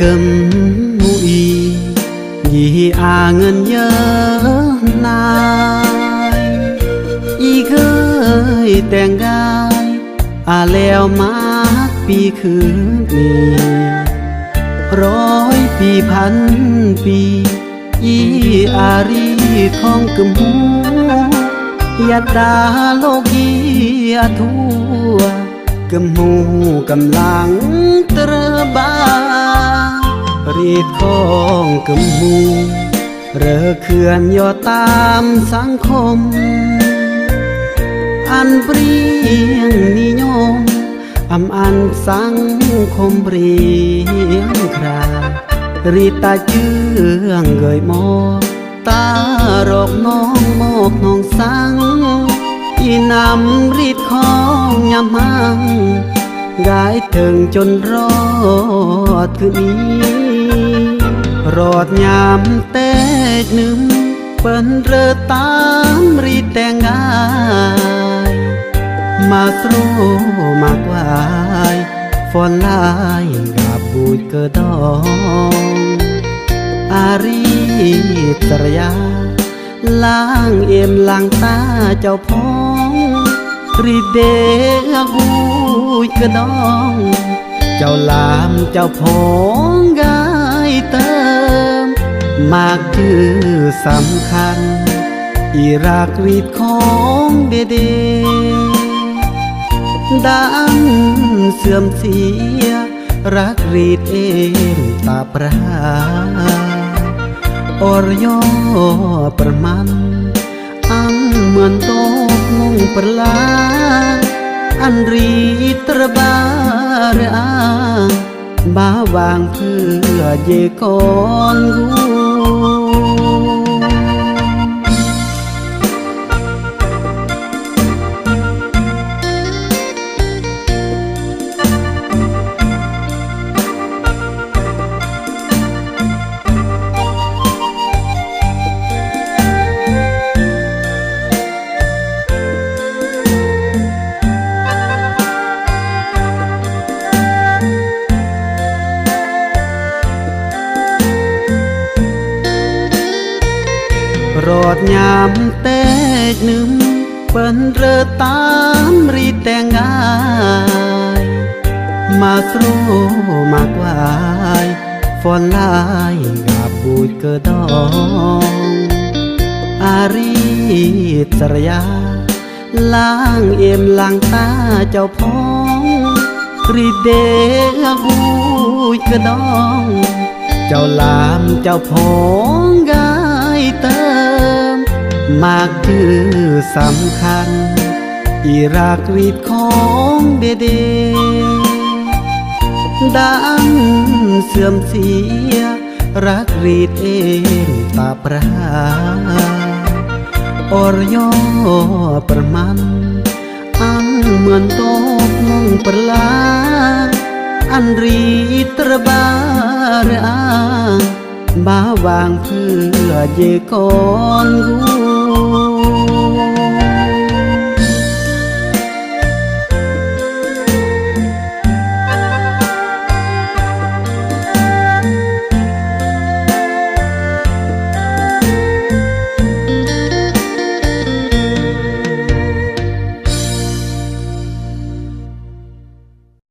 cầm mũi vì ngân nhớ nai y gơi tèng gai leo mátปีคืนนี้100 ปีพันปีอีรีทองกึมหูยาดาโลกีทั่วกึมหูกำลังตระบารีดของกึมหูเรอเขื่อนย่อตามสังคมอันเปรียงนิยมอันสังคมเปรียงครารีตาเจืองเกยมอตารอกน้องโมกน้องสังอีนำรีดของยำมังกายถึงจนรอดคืนนี้รอดยามเตจหนึ่งเปิ้นเรือตามรีดแต่งงายมาโตรมากวายฟอนลายกับบุยเกดองอารีตรยาล้างเอ็มล้างตาเจ้าพ้องรีเดอบุยเกดองเจ้าลามเจ้าพ้องกายเติมมากคือสำคัญอีรักรีดของเดดังเสื่อมเสียรักรีดเองตาปราอรยอประมันอังเหมือนโตกงงประลาอันรีตระบาเระบ้าวางเพื่อเยกอนกูรอดยามเตจหนึ่งเปิ้นเรือตามรีแต่งงายมาโตรมากวายฟอนลายกับบุยเกดองอารีตรยาล้างเอ็มล้างตาเจ้าพ้องรีเดอบุยเกดองเจ้าลามเจ้าพ้องกายเติมมากคือสำคัญอีรักรีดของเดดังเสื่อมเสียรักรีดเองตาปราอรยอประมันอังเหมือนโตกงงประลาอันรีตระบาเระบ้าวางเพื่อเยกอนกู